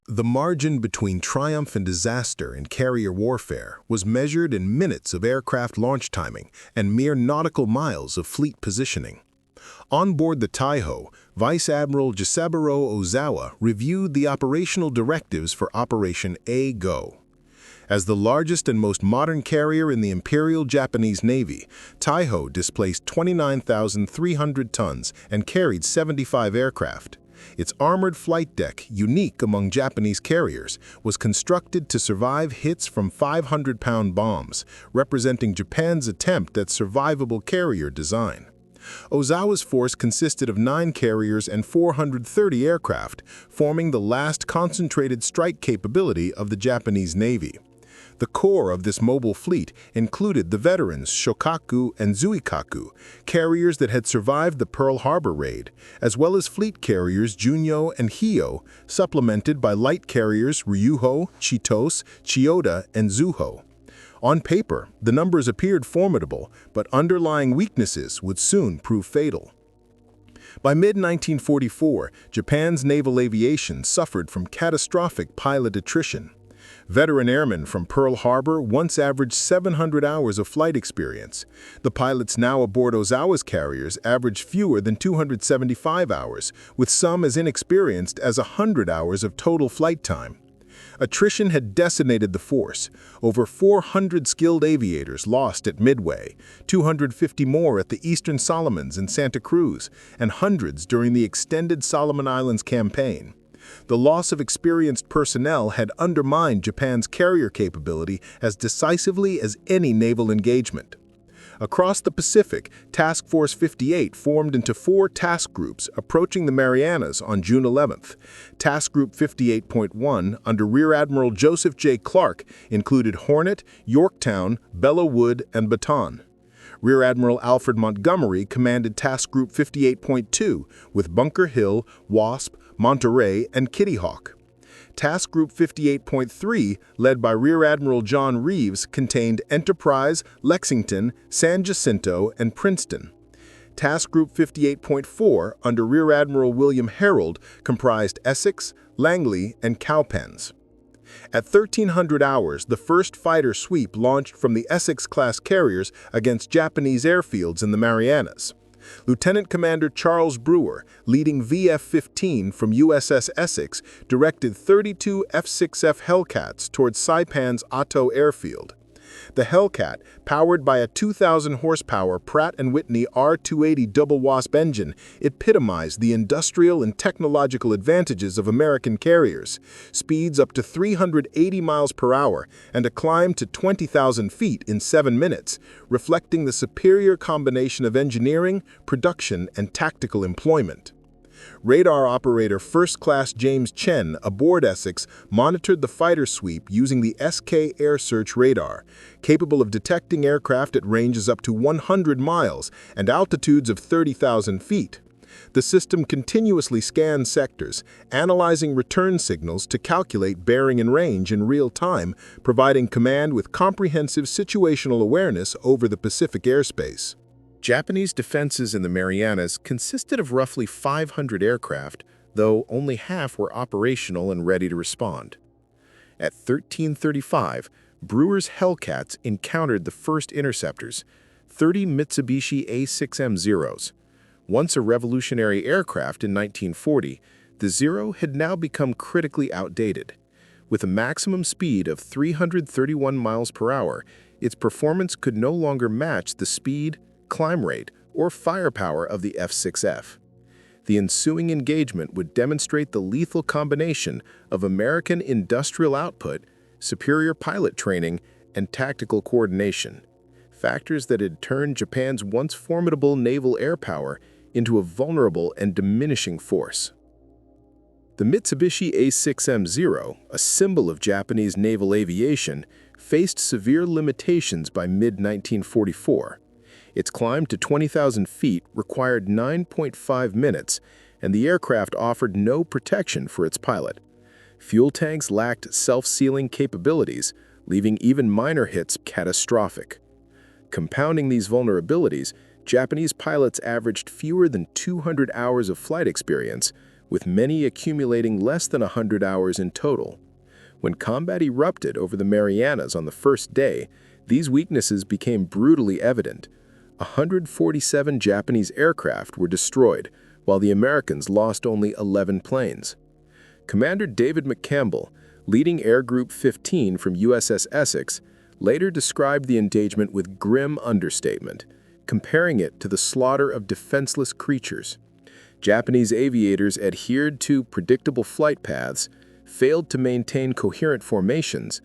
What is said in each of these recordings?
The margin between triumph and disaster in carrier warfare was measured in minutes of aircraft launch timing and mere nautical miles of fleet positioning. On board the Taiho, Vice Admiral Jisaburo Ozawa reviewed the operational directives for Operation A-Go. As the largest and most modern carrier in the Imperial Japanese Navy, Taiho displaced 29,300 tons and carried 75 aircraft. Its armored flight deck, unique among Japanese carriers, was constructed to survive hits from 500-pound bombs, representing Japan's attempt at survivable carrier design. Ozawa's force consisted of 9 carriers and 430 aircraft, forming the last concentrated strike capability of the Japanese Navy. The core of this mobile fleet included the veterans Shokaku and Zuikaku, carriers that had survived the Pearl Harbor raid, as well as fleet carriers Junyo and Hyo, supplemented by light carriers Ryuho, Chitose, Chiyoda, and Zuho. On paper, the numbers appeared formidable, but underlying weaknesses would soon prove fatal. By mid-1944, Japan's naval aviation suffered from catastrophic pilot attrition. Veteran airmen from Pearl Harbor once averaged 700 hours of flight experience. The pilots now aboard Ozawa's carriers averaged fewer than 275 hours, with some as inexperienced as 100 hours of total flight time. Attrition had decimated the force. Over 400 skilled aviators lost at Midway, 250 more at the Eastern Solomons and Santa Cruz, and hundreds during the extended Solomon Islands campaign. The loss of experienced personnel had undermined Japan's carrier capability as decisively as any naval engagement. Across the Pacific, Task Force 58 formed into 4 task groups approaching the Marianas on June 11th. Task Group 58.1, under Rear Admiral Joseph J. Clark, included Hornet, Yorktown, Belleau Wood, and Bataan. Rear Admiral Alfred Montgomery commanded Task Group 58.2 with Bunker Hill, Wasp, Monterey, and Kitty Hawk. Task Group 58.3, led by Rear Admiral John Reeves, contained Enterprise, Lexington, San Jacinto, and Princeton. Task Group 58.4, under Rear Admiral William Herold, comprised Essex, Langley, and Cowpens. At 1300 hours, the first fighter sweep launched from the Essex-Class carriers against Japanese airfields in the Marianas. Lieutenant Commander Charles Brewer, leading VF-15 from USS Essex, directed 32 F-6F Hellcats towards Saipan's Atto airfield. The Hellcat, powered by a 2,000-horsepower Pratt & Whitney R280 double Wasp engine, epitomized the industrial and technological advantages of American carriers, speeds up to 380 miles per hour and a climb to 20,000 feet in 7 minutes, reflecting the superior combination of engineering, production, and tactical employment. Radar operator First Class James Chen aboard Essex monitored the fighter sweep using the SK Air Search radar, capable of detecting aircraft at ranges up to 100 miles and altitudes of 30,000 feet. The system continuously scanned sectors, analyzing return signals to calculate bearing and range in real time, providing command with comprehensive situational awareness over the Pacific airspace. Japanese defenses in the Marianas consisted of roughly 500 aircraft, though only half were operational and ready to respond. At 1335, Brewer's Hellcats encountered the first interceptors, 30 Mitsubishi A6M Zeros. Once a revolutionary aircraft in 1940, the Zero had now become critically outdated. With a maximum speed of 331 miles per hour, its performance could no longer match the speed, climb rate, or firepower of the F-6F. The ensuing engagement would demonstrate the lethal combination of American industrial output, superior pilot training, and tactical coordination, factors that had turned Japan's once formidable naval air power into a vulnerable and diminishing force. The Mitsubishi A6M Zero, a symbol of Japanese naval aviation, faced severe limitations by mid-1944. Its climb to 20,000 feet required 9.5 minutes, and the aircraft offered no protection for its pilot. Fuel tanks lacked self-sealing capabilities, leaving even minor hits catastrophic. Compounding these vulnerabilities, Japanese pilots averaged fewer than 200 hours of flight experience, with many accumulating less than 100 hours in total. When combat erupted over the Marianas on the first day, these weaknesses became brutally evident. 147 Japanese aircraft were destroyed, while the Americans lost only 11 planes. Commander David McCampbell, leading Air Group 15 from USS Essex, later described the engagement with grim understatement, comparing it to the slaughter of defenseless creatures. Japanese aviators adhered to predictable flight paths, failed to maintain coherent formations,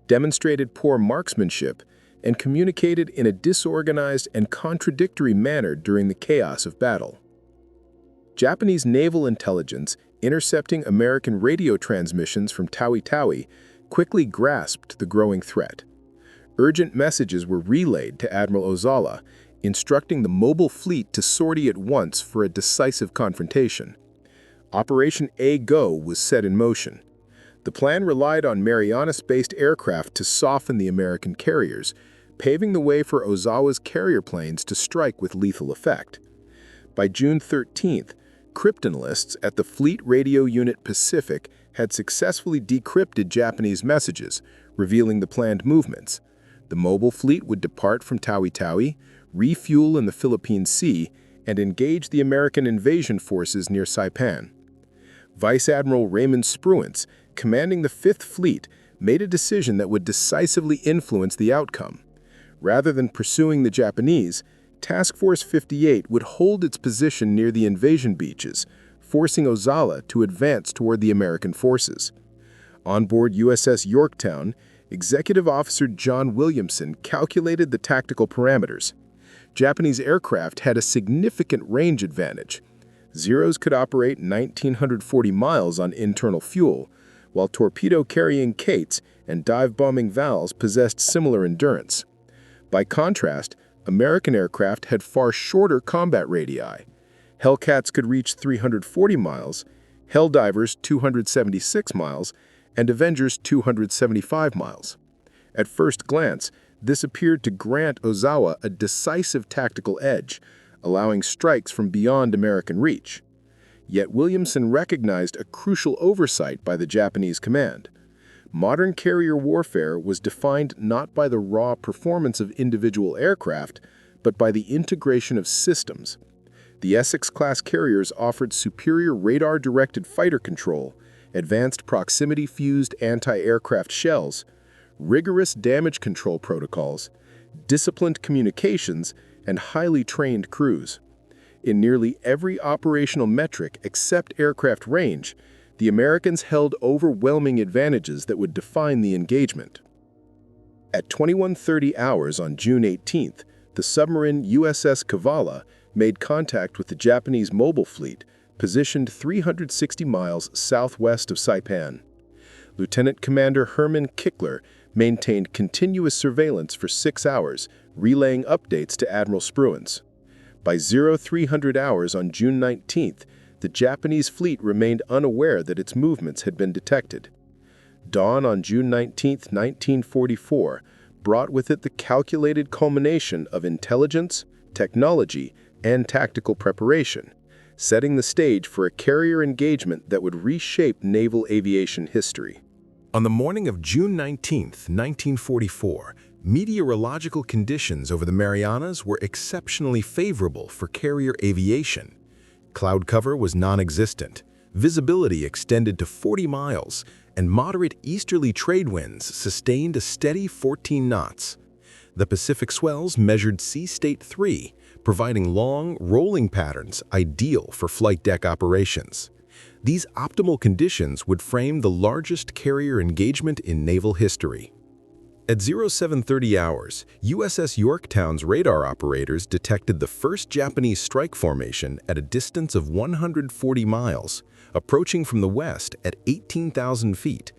demonstrated poor marksmanship, and communicated in a disorganized and contradictory manner during the chaos of battle. Japanese naval intelligence, intercepting American radio transmissions from Tawi-Tawi, quickly grasped the growing threat. Urgent messages were relayed to Admiral Ozawa, instructing the mobile fleet to sortie at once for a decisive confrontation. Operation A-Go was set in motion. The plan relied on Marianas-based aircraft to soften the American carriers, paving the way for Ozawa's carrier planes to strike with lethal effect. By June 13th, cryptanalysts at the Fleet Radio Unit Pacific had successfully decrypted Japanese messages, revealing the planned movements. The mobile fleet would depart from Tawi-Tawi, refuel in the Philippine Sea, and engage the American invasion forces near Saipan. Vice Admiral Raymond Spruance, commanding the Fifth Fleet, made a decision that would decisively influence the outcome. Rather than pursuing the Japanese, Task Force 58 would hold its position near the invasion beaches, forcing Ozawa to advance toward the American forces. On board USS Yorktown, Executive Officer John Williamson calculated the tactical parameters. Japanese aircraft had a significant range advantage. Zeros could operate 1,940 miles on internal fuel, while torpedo-carrying Kates and dive-bombing Vals possessed similar endurance. By contrast, American aircraft had far shorter combat radii. Hellcats could reach 340 miles, Helldivers 276 miles, and Avengers 275 miles. At first glance, this appeared to grant Ozawa a decisive tactical edge, allowing strikes from beyond American reach. Yet Williamson recognized a crucial oversight by the Japanese command. Modern carrier warfare was defined not by the raw performance of individual aircraft, but by the integration of systems. The Essex-Class carriers offered superior radar-directed fighter control, advanced proximity-fused anti-aircraft shells, rigorous damage control protocols, disciplined communications, and highly trained crews. In nearly every operational metric except aircraft range, the Americans held overwhelming advantages that would define the engagement. At 21:30 hours on June 18th, the submarine USS Kavala made contact with the Japanese mobile fleet, positioned 360 miles southwest of Saipan. Lieutenant Commander Herman Kickler maintained continuous surveillance for 6 hours, relaying updates to Admiral Spruance. By 0300 hours on June 19th, the Japanese fleet remained unaware that its movements had been detected. Dawn on June 19, 1944, brought with it the calculated culmination of intelligence, technology, and tactical preparation, setting the stage for a carrier engagement that would reshape naval aviation history. On the morning of June 19, 1944, meteorological conditions over the Marianas were exceptionally favorable for carrier aviation. Cloud cover was non-existent, visibility extended to 40 miles, and moderate easterly trade winds sustained a steady 14 knots. The Pacific swells measured sea state 3, providing long, rolling patterns ideal for flight deck operations. These optimal conditions would frame the largest carrier engagement in naval history. At 0730 hours, USS Yorktown's radar operators detected the first Japanese strike formation at a distance of 140 miles, approaching from the west at 18,000 feet.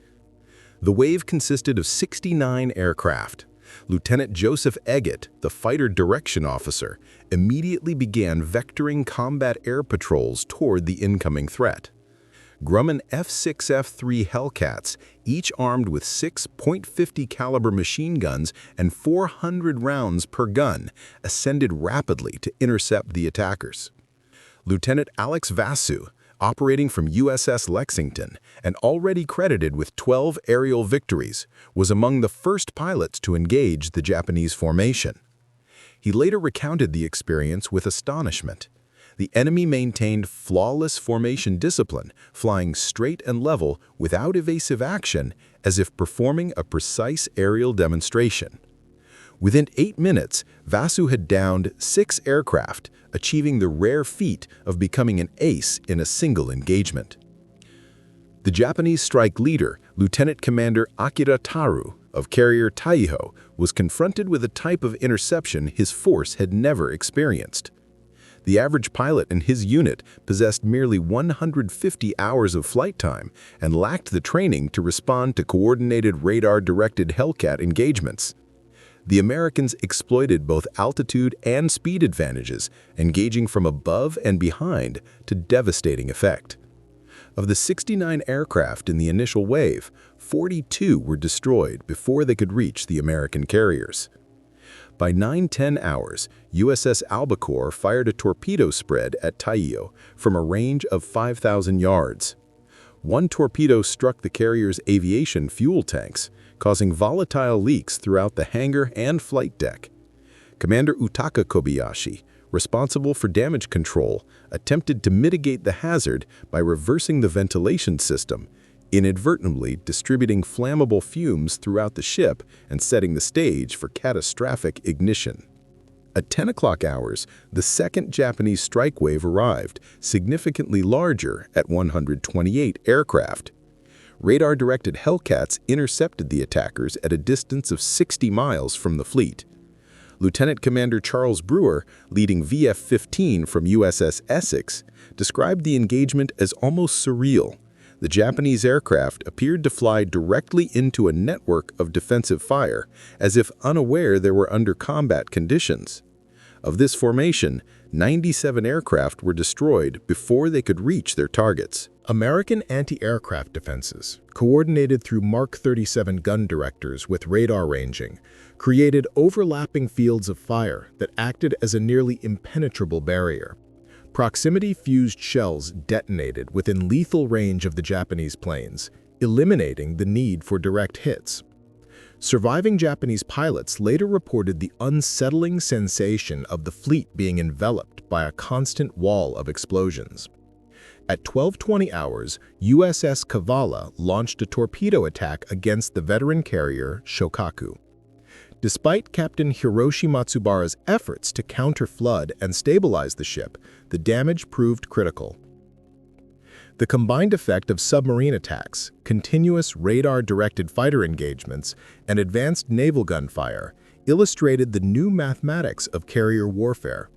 The wave consisted of 69 aircraft. Lieutenant Joseph Eggett, the fighter direction officer, immediately began vectoring combat air patrols toward the incoming threat. Grumman F6F3 Hellcats, each armed with 6.50 caliber machine guns and 400 rounds per gun, ascended rapidly to intercept the attackers. Lieutenant Alex Vasu, operating from USS Lexington and already credited with 12 aerial victories, was among the first pilots to engage the Japanese formation. He later recounted the experience with astonishment. The enemy maintained flawless formation discipline, flying straight and level without evasive action, as if performing a precise aerial demonstration. Within 8 minutes, Vasu had downed 6 aircraft, achieving the rare feat of becoming an ace in a single engagement. The Japanese strike leader, Lieutenant Commander Akira Taru of carrier Taiho, was confronted with a type of interception his force had never experienced. The average pilot in his unit possessed merely 150 hours of flight time and lacked the training to respond to coordinated radar-directed Hellcat engagements. The Americans exploited both altitude and speed advantages, engaging from above and behind to devastating effect. Of the 69 aircraft in the initial wave, 42 were destroyed before they could reach the American carriers. By 9:10 hours, USS Albacore fired a torpedo spread at Taiho from a range of 5,000 yards. One torpedo struck the carrier's aviation fuel tanks, causing volatile leaks throughout the hangar and flight deck. Commander Utaka Kobayashi, responsible for damage control, attempted to mitigate the hazard by reversing the ventilation system, inadvertently distributing flammable fumes throughout the ship and setting the stage for catastrophic ignition. At 10 o'clock hours, the second Japanese strike wave arrived, significantly larger at 128 aircraft. Radar-directed Hellcats intercepted the attackers at a distance of 60 miles from the fleet. Lieutenant Commander Charles Brewer, leading VF-15 from USS Essex, described the engagement as almost surreal. The Japanese aircraft appeared to fly directly into a network of defensive fire, as if unaware they were under combat conditions. Of this formation, 97 aircraft were destroyed before they could reach their targets. American anti-aircraft defenses, coordinated through Mark 37 gun directors with radar ranging, created overlapping fields of fire that acted as a nearly impenetrable barrier. Proximity-fused shells detonated within lethal range of the Japanese planes, eliminating the need for direct hits. Surviving Japanese pilots later reported the unsettling sensation of the fleet being enveloped by a constant wall of explosions. At 12:20 hours, USS Kavala launched a torpedo attack against the veteran carrier Shokaku. Despite Captain Hiroshi Matsubara's efforts to counter-flood and stabilize the ship, the damage proved critical. The combined effect of submarine attacks, continuous radar-directed fighter engagements, and advanced naval gunfire illustrated the new mathematics of carrier warfare.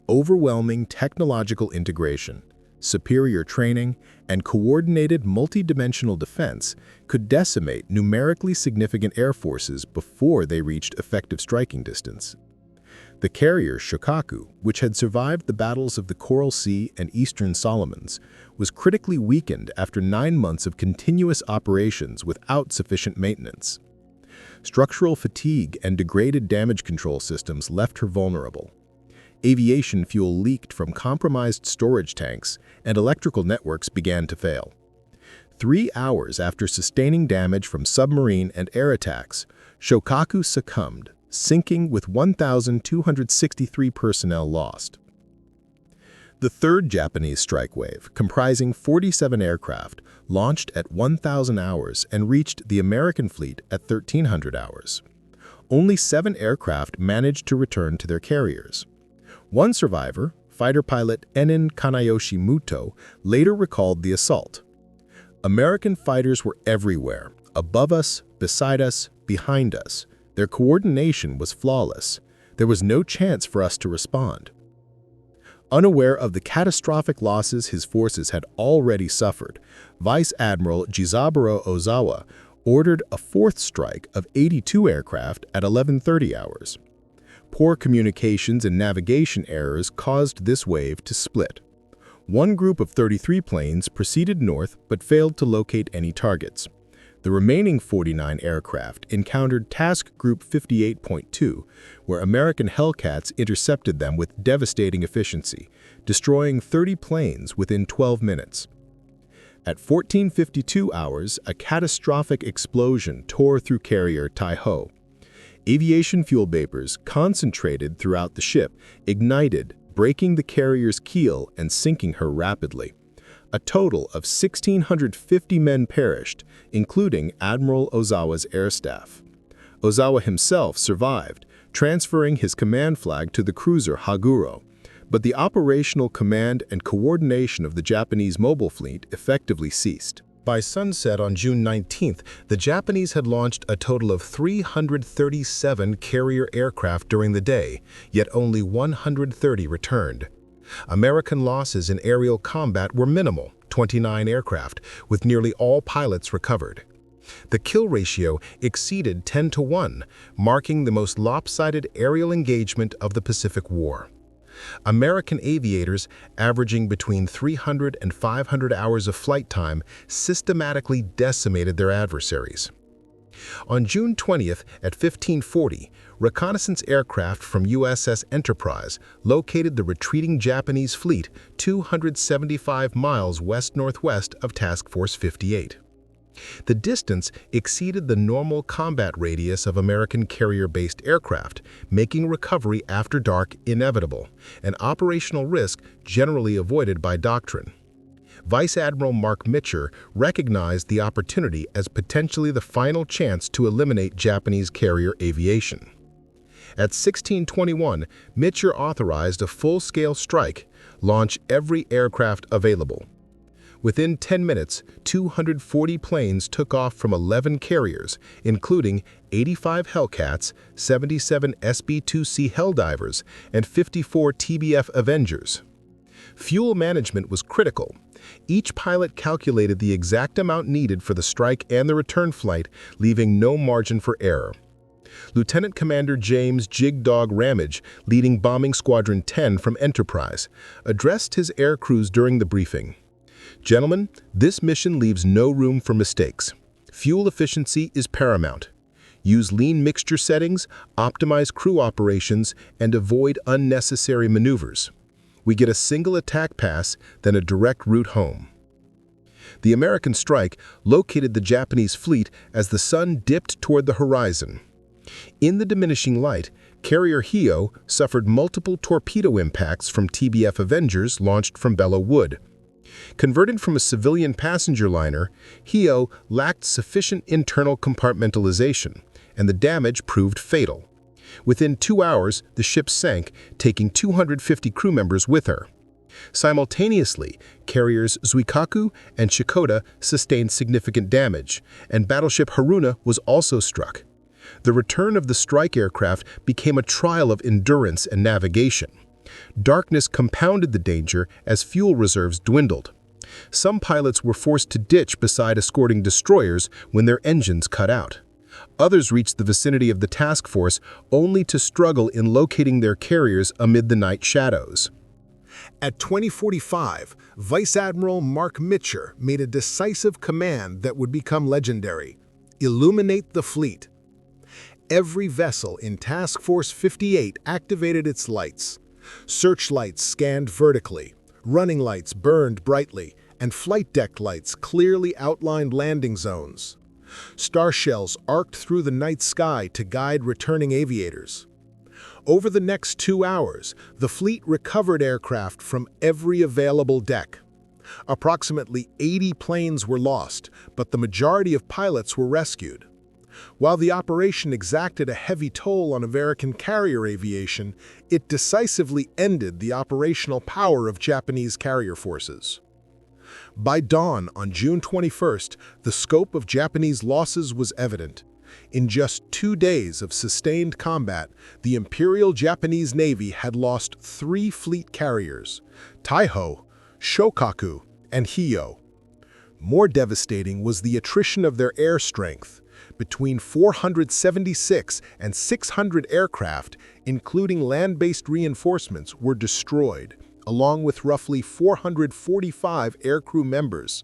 Overwhelming technological integration, superior training, and coordinated multidimensional defense could decimate numerically significant air forces before they reached effective striking distance. The carrier Shokaku, which had survived the battles of the Coral Sea and Eastern Solomons, was critically weakened after 9 months of continuous operations without sufficient maintenance. Structural fatigue and degraded damage control systems left her vulnerable. Aviation fuel leaked from compromised storage tanks, and electrical networks began to fail. 3 hours after sustaining damage from submarine and air attacks, Shokaku succumbed, sinking with 1,263 personnel lost. The third Japanese strike wave, comprising 47 aircraft, launched at 1,000 hours and reached the American fleet at 1,300 hours. Only 7 aircraft managed to return to their carriers. One survivor, fighter pilot Enin Kanayoshi Muto, later recalled the assault. American fighters were everywhere, above us, beside us, behind us. Their coordination was flawless. There was no chance for us to respond. Unaware of the catastrophic losses his forces had already suffered, Vice Admiral Jizaburo Ozawa ordered a fourth strike of 82 aircraft at 11:30 hours. Poor communications and navigation errors caused this wave to split. One group of 33 planes proceeded north but failed to locate any targets. The remaining 49 aircraft encountered Task Group 58.2, where American Hellcats intercepted them with devastating efficiency, destroying 30 planes within 12 minutes. At 14:52 hours, a catastrophic explosion tore through carrier Tai-ho. Aviation fuel vapors concentrated throughout the ship ignited, breaking the carrier's keel and sinking her rapidly. A total of 1,650 men perished, including Admiral Ozawa's air staff. Ozawa himself survived, transferring his command flag to the cruiser Haguro, but the operational command and coordination of the Japanese mobile fleet effectively ceased. By sunset on June 19th, the Japanese had launched a total of 337 carrier aircraft during the day, yet only 130 returned. American losses in aerial combat were minimal, 29 aircraft, with nearly all pilots recovered. The kill ratio exceeded 10-to-1, marking the most lopsided aerial engagement of the Pacific War. American aviators, averaging between 300 and 500 hours of flight time, systematically decimated their adversaries. On June 20th at 15:40, reconnaissance aircraft from USS Enterprise located the retreating Japanese fleet 275 miles west-northwest of Task Force 58. The distance exceeded the normal combat radius of American carrier-based aircraft, making recovery after dark inevitable, an operational risk generally avoided by doctrine. Vice Admiral Mark Mitcher recognized the opportunity as potentially the final chance to eliminate Japanese carrier aviation. At 16:21, Mitcher authorized a full-scale strike, launch every aircraft available. Within 10 minutes, 240 planes took off from 11 carriers, including 85 Hellcats, 77 SB-2C Helldivers, and 54 TBF Avengers. Fuel management was critical. Each pilot calculated the exact amount needed for the strike and the return flight, leaving no margin for error. Lieutenant Commander James Jig Dog Ramage, leading Bombing Squadron 10 from Enterprise, addressed his air crews during the briefing. "Gentlemen, this mission leaves no room for mistakes. Fuel efficiency is paramount. Use lean mixture settings, optimize crew operations, and avoid unnecessary maneuvers. We get a single attack pass, then a direct route home." The American strike located the Japanese fleet as the sun dipped toward the horizon. In the diminishing light, carrier Hio suffered multiple torpedo impacts from TBF Avengers launched from Belleau Wood. Converted from a civilian passenger liner, Hio lacked sufficient internal compartmentalization, and the damage proved fatal. Within 2 hours, the ship sank, taking 250 crew members with her. Simultaneously, carriers Zuikaku and Shikoda sustained significant damage, and battleship Haruna was also struck. The return of the strike aircraft became a trial of endurance and navigation. Darkness compounded the danger as fuel reserves dwindled. Some pilots were forced to ditch beside escorting destroyers when their engines cut out. Others reached the vicinity of the task force only to struggle in locating their carriers amid the night shadows. At 20:45, Vice Admiral Mark Mitcher made a decisive command that would become legendary: illuminate the fleet. Every vessel in Task Force 58 activated its lights. Searchlights scanned vertically, running lights burned brightly, and flight deck lights clearly outlined landing zones. Star shells arced through the night sky to guide returning aviators. Over the next 2 hours, the fleet recovered aircraft from every available deck. Approximately 80 planes were lost, but the majority of pilots were rescued. While the operation exacted a heavy toll on American carrier aviation, it decisively ended the operational power of Japanese carrier forces. By dawn on June 21st, the scope of Japanese losses was evident. In just 2 days of sustained combat, the Imperial Japanese Navy had lost 3 fleet carriers: Taiho, Shokaku, and Hio. More devastating was the attrition of their air strength. Between 476 and 600 aircraft, including land-based reinforcements, were destroyed, along with roughly 445 aircrew members.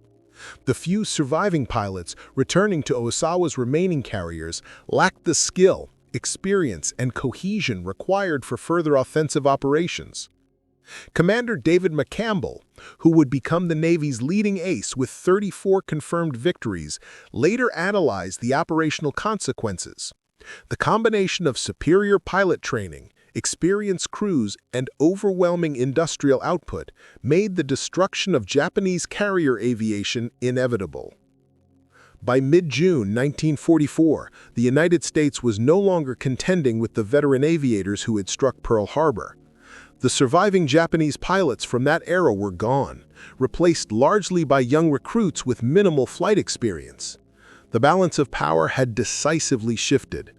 The few surviving pilots returning to Osawa's remaining carriers lacked the skill, experience, and cohesion required for further offensive operations. Commander David McCampbell, who would become the Navy's leading ace with 34 confirmed victories, later analyzed the operational consequences. The combination of superior pilot training, experienced crews, and overwhelming industrial output made the destruction of Japanese carrier aviation inevitable. By mid-June 1944, the United States was no longer contending with the veteran aviators who had struck Pearl Harbor. The surviving Japanese pilots from that era were gone, replaced largely by young recruits with minimal flight experience. The balance of power had decisively shifted.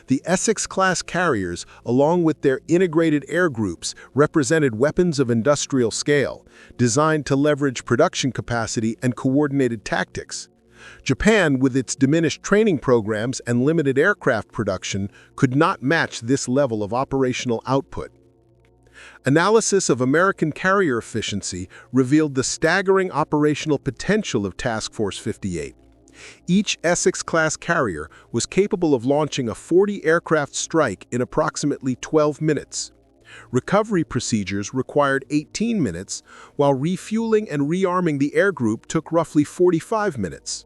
The Essex-Class carriers, along with their integrated air groups, represented weapons of industrial scale, designed to leverage production capacity and coordinated tactics. Japan, with its diminished training programs and limited aircraft production, could not match this level of operational output. Analysis of American carrier efficiency revealed the staggering operational potential of Task Force 58. Each Essex-class carrier was capable of launching a 40-aircraft strike in approximately 12 minutes. Recovery procedures required 18 minutes, while refueling and rearming the air group took roughly 45 minutes.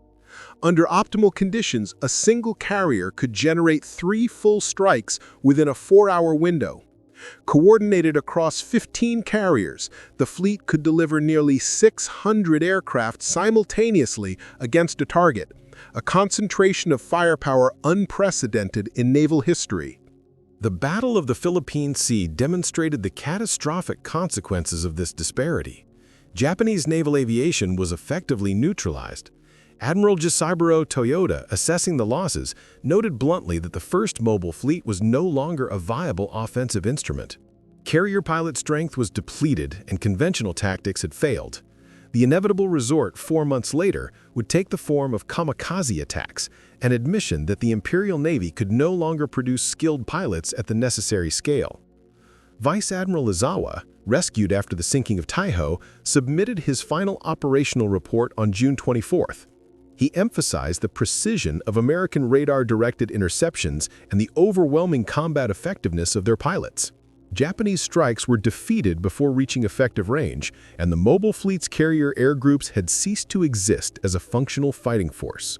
Under optimal conditions, a single carrier could generate 3 full strikes within a 4-hour window. Coordinated across 15 carriers, the fleet could deliver nearly 600 aircraft simultaneously against a target, a concentration of firepower unprecedented in naval history. The Battle of the Philippine Sea demonstrated the catastrophic consequences of this disparity. Japanese naval aviation was effectively neutralized. Admiral Jisaburo Toyoda, assessing the losses, noted bluntly that the first mobile fleet was no longer a viable offensive instrument. Carrier pilot strength was depleted and conventional tactics had failed. The inevitable resort 4 months later would take the form of kamikaze attacks, an admission that the Imperial Navy could no longer produce skilled pilots at the necessary scale. Vice Admiral Izawa, rescued after the sinking of Taiho, submitted his final operational report on June 24th. He emphasized the precision of American radar-directed interceptions and the overwhelming combat effectiveness of their pilots. Japanese strikes were defeated before reaching effective range, and the mobile fleet's carrier air groups had ceased to exist as a functional fighting force.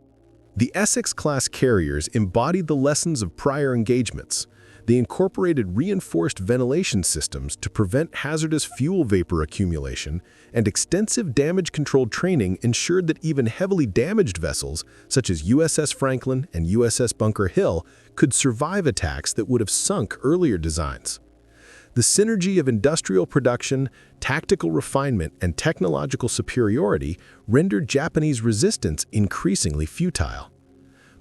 The Essex-class carriers embodied the lessons of prior engagements. They incorporated reinforced ventilation systems to prevent hazardous fuel vapor accumulation, and extensive damage-controlled training ensured that even heavily damaged vessels, such as USS Franklin and USS Bunker Hill, could survive attacks that would have sunk earlier designs. The synergy of industrial production, tactical refinement, and technological superiority rendered Japanese resistance increasingly futile.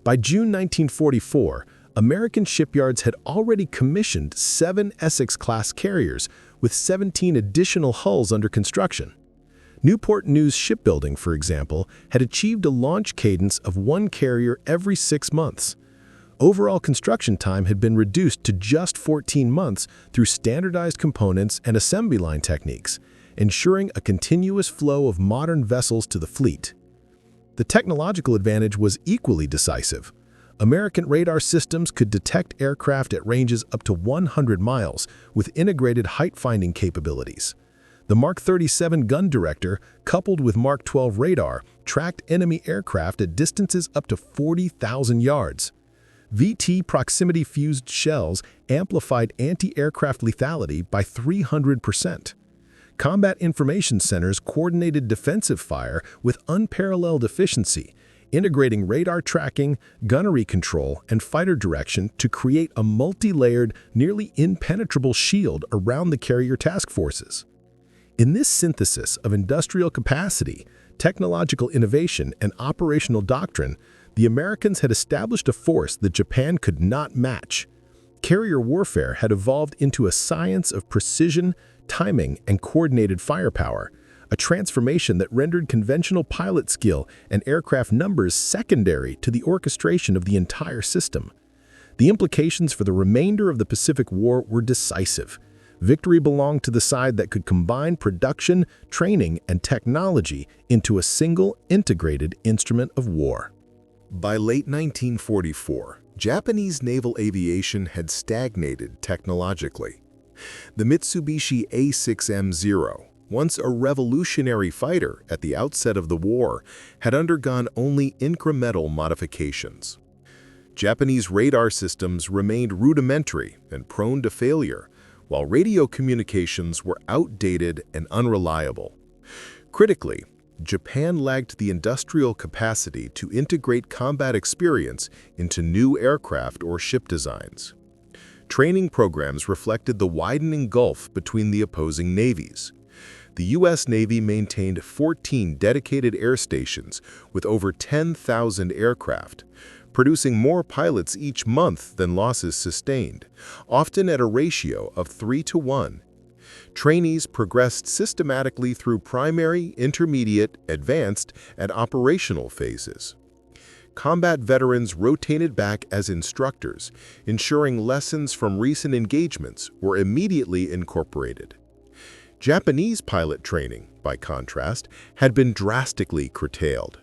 By June 1944, American shipyards had already commissioned 7 Essex-class carriers, with 17 additional hulls under construction. Newport News Shipbuilding, for example, had achieved a launch cadence of 1 carrier every 6 months. Overall construction time had been reduced to just 14 months through standardized components and assembly line techniques, ensuring a continuous flow of modern vessels to the fleet. The technological advantage was equally decisive. American radar systems could detect aircraft at ranges up to 100 miles with integrated height-finding capabilities. The Mark 37 gun director, coupled with Mark 12 radar, tracked enemy aircraft at distances up to 40,000 yards. VT proximity-fused shells amplified anti-aircraft lethality by 300%. Combat information centers coordinated defensive fire with unparalleled efficiency, integrating radar tracking, gunnery control, and fighter direction to create a multi-layered, nearly impenetrable shield around the carrier task forces. In this synthesis of industrial capacity, technological innovation, and operational doctrine, the Americans had established a force that Japan could not match. Carrier warfare had evolved into a science of precision, timing, and coordinated firepower, a transformation that rendered conventional pilot skill and aircraft numbers secondary to the orchestration of the entire system. The implications for the remainder of the Pacific War were decisive. Victory belonged to the side that could combine production, training, and technology into a single integrated instrument of war. By late 1944, Japanese naval aviation had stagnated technologically. The Mitsubishi A6M0, once a revolutionary fighter at the outset of the war, had undergone only incremental modifications. Japanese radar systems remained rudimentary and prone to failure, while radio communications were outdated and unreliable. Critically, Japan lacked the industrial capacity to integrate combat experience into new aircraft or ship designs. Training programs reflected the widening gulf between the opposing navies. The U.S. Navy maintained 14 dedicated air stations with over 10,000 aircraft, producing more pilots each month than losses sustained, often at a ratio of 3-to-1. Trainees progressed systematically through primary, intermediate, advanced, and operational phases. Combat veterans rotated back as instructors, ensuring lessons from recent engagements were immediately incorporated. Japanese pilot training, by contrast, had been drastically curtailed.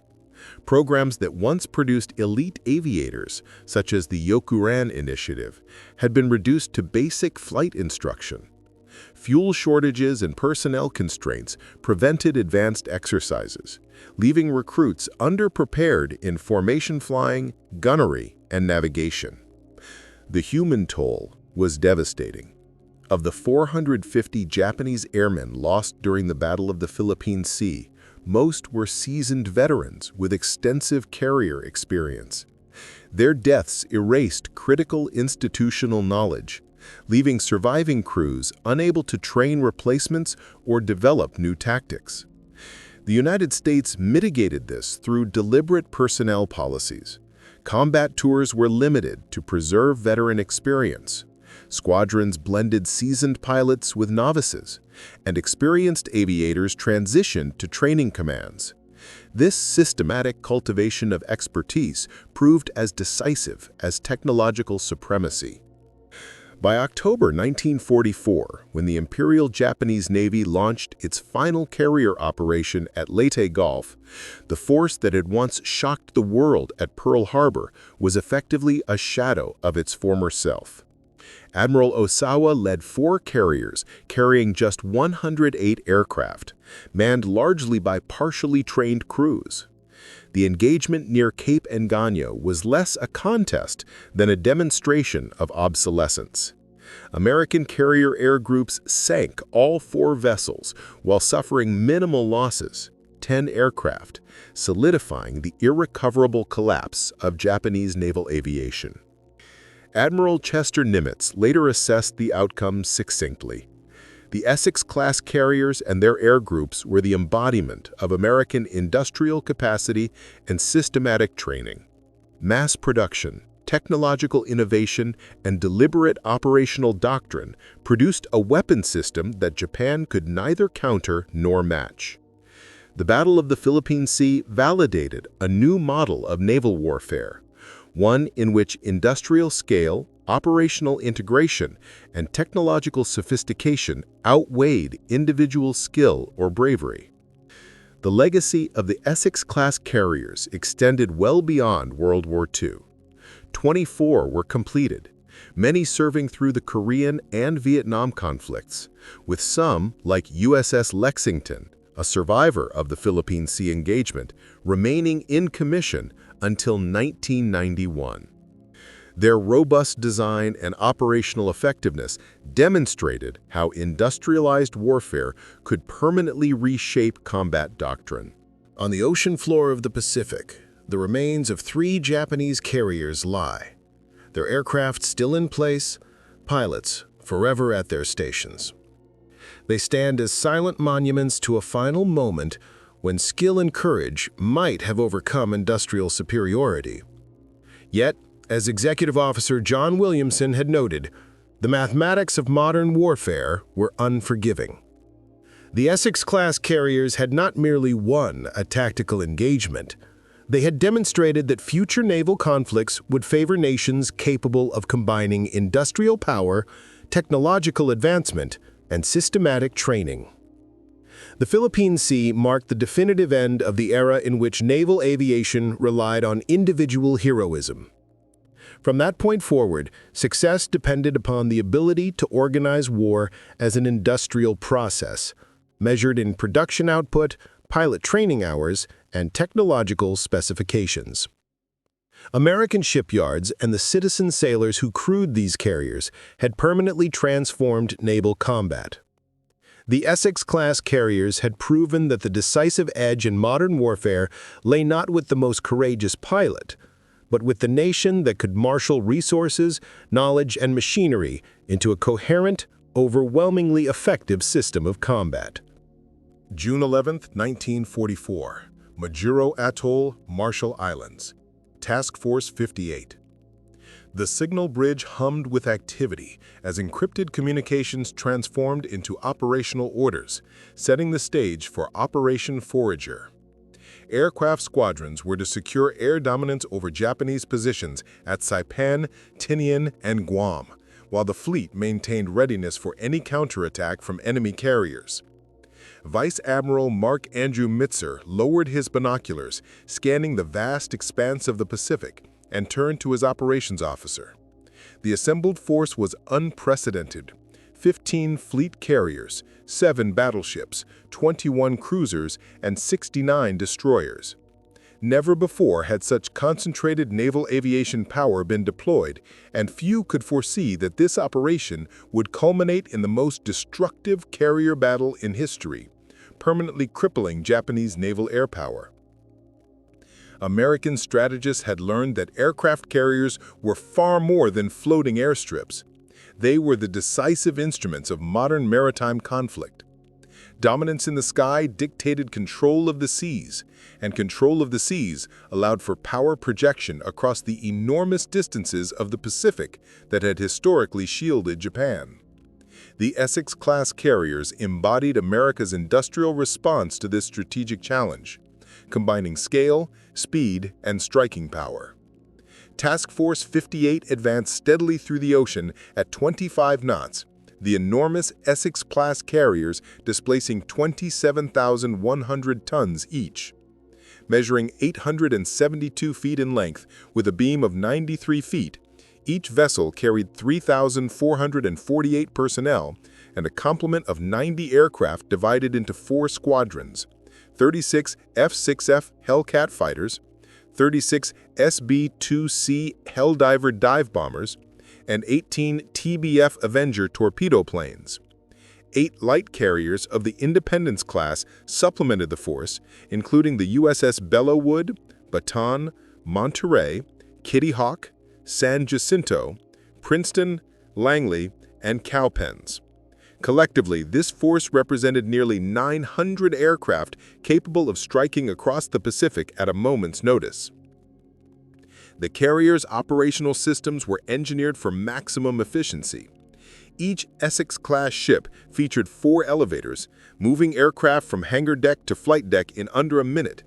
Programs that once produced elite aviators, such as the Yokuran Initiative, had been reduced to basic flight instruction. Fuel shortages and personnel constraints prevented advanced exercises, leaving recruits underprepared in formation flying, gunnery, and navigation. The human toll was devastating. Of the 450 Japanese airmen lost during the Battle of the Philippine Sea, most were seasoned veterans with extensive carrier experience. Their deaths erased critical institutional knowledge, leaving surviving crews unable to train replacements or develop new tactics. The United States mitigated this through deliberate personnel policies. Combat tours were limited to preserve veteran experience. Squadrons blended seasoned pilots with novices, and experienced aviators transitioned to training commands. This systematic cultivation of expertise proved as decisive as technological supremacy. By October 1944, when the Imperial Japanese Navy launched its final carrier operation at Leyte Gulf, the force that had once shocked the world at Pearl Harbor was effectively a shadow of its former self. Admiral Osawa led 4 carriers carrying just 108 aircraft, manned largely by partially trained crews. The engagement near Cape Engano was less a contest than a demonstration of obsolescence. American carrier air groups sank all 4 vessels while suffering minimal losses, 10 aircraft, solidifying the irrecoverable collapse of Japanese naval aviation. Admiral Chester Nimitz later assessed the outcome succinctly. The Essex-Class carriers and their air groups were the embodiment of American industrial capacity and systematic training. Mass production, technological innovation, and deliberate operational doctrine produced a weapon system that Japan could neither counter nor match. The Battle of the Philippine Sea validated a new model of naval warfare, one in which industrial scale, operational integration, and technological sophistication outweighed individual skill or bravery. The legacy of the Essex-Class carriers extended well beyond World War II. 24 were completed, many serving through the Korean and Vietnam conflicts, with some, like USS Lexington, a survivor of the Philippine Sea engagement, remaining in commission until 1991. Their robust design and operational effectiveness demonstrated how industrialized warfare could permanently reshape combat doctrine. On the ocean floor of the Pacific, the remains of 3 Japanese carriers lie, their aircraft still in place, pilots forever at their stations. They stand as silent monuments to a final moment when skill and courage might have overcome industrial superiority. Yet, as Executive Officer John Williamson had noted, the mathematics of modern warfare were unforgiving. The Essex-Class carriers had not merely won a tactical engagement, they had demonstrated that future naval conflicts would favor nations capable of combining industrial power, technological advancement, and systematic training. The Philippine Sea marked the definitive end of the era in which naval aviation relied on individual heroism. From that point forward, success depended upon the ability to organize war as an industrial process, measured in production output, pilot training hours, and technological specifications. American shipyards and the citizen sailors who crewed these carriers had permanently transformed naval combat. The Essex-Class carriers had proven that the decisive edge in modern warfare lay not with the most courageous pilot, but with the nation that could marshal resources, knowledge, and machinery into a coherent, overwhelmingly effective system of combat. June 11, 1944, Majuro Atoll, Marshall Islands. Task Force 58. The signal bridge hummed with activity as encrypted communications transformed into operational orders, setting the stage for Operation Forager. Aircraft squadrons were to secure air dominance over Japanese positions at Saipan, Tinian, and Guam, while the fleet maintained readiness for any counterattack from enemy carriers. Vice Admiral Mark Andrew Mitzer lowered his binoculars, scanning the vast expanse of the Pacific, and turned to his operations officer. The assembled force was unprecedented. 15 fleet carriers, 7 battleships, 21 cruisers, and 69 destroyers. Never before had such concentrated naval aviation power been deployed, and few could foresee that this operation would culminate in the most destructive carrier battle in history, permanently crippling Japanese naval air power. American strategists had learned that aircraft carriers were far more than floating airstrips. They were the decisive instruments of modern maritime conflict. Dominance in the sky dictated control of the seas, and control of the seas allowed for power projection across the enormous distances of the Pacific that had historically shielded Japan. The Essex-Class carriers embodied America's industrial response to this strategic challenge, combining scale, speed, and striking power. Task Force 58 advanced steadily through the ocean at 25 knots, the enormous Essex-Class carriers displacing 27,100 tons each. Measuring 872 feet in length with a beam of 93 feet, each vessel carried 3,448 personnel and a complement of 90 aircraft divided into 4 squadrons: 36 F-6F Hellcat fighters, 36 SB-2C Helldiver dive bombers, and 18 TBF Avenger torpedo planes. 8 light carriers of the Independence class supplemented the force, including the USS Bellewood, Baton, Monterey, Kitty Hawk, San Jacinto, Princeton, Langley, and Cowpens. Collectively, this force represented nearly 900 aircraft capable of striking across the Pacific at a moment's notice. The carriers' operational systems were engineered for maximum efficiency. Each Essex-Class ship featured 4 elevators, moving aircraft from hangar deck to flight deck in under a minute,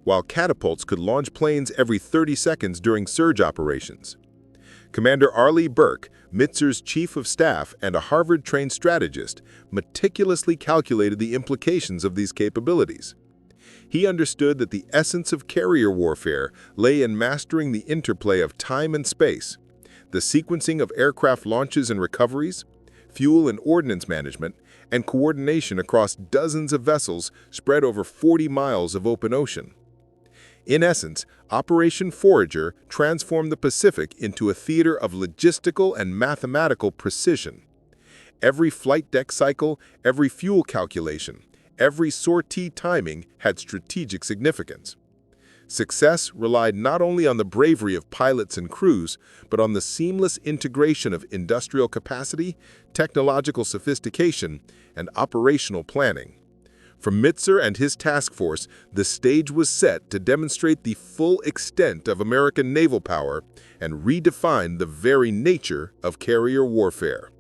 while catapults could launch planes every 30 seconds during surge operations. Commander Arleigh Burke, Mitzer's chief of staff and a Harvard-trained strategist, meticulously calculated the implications of these capabilities. He understood that the essence of carrier warfare lay in mastering the interplay of time and space, the sequencing of aircraft launches and recoveries, fuel and ordnance management, and coordination across dozens of vessels spread over 40 miles of open ocean. In essence, Operation Forager transformed the Pacific into a theater of logistical and mathematical precision. Every flight deck cycle, every fuel calculation, every sortie timing had strategic significance. Success relied not only on the bravery of pilots and crews, but on the seamless integration of industrial capacity, technological sophistication, and operational planning. For Mitzer and his task force, the stage was set to demonstrate the full extent of American naval power and redefine the very nature of carrier warfare.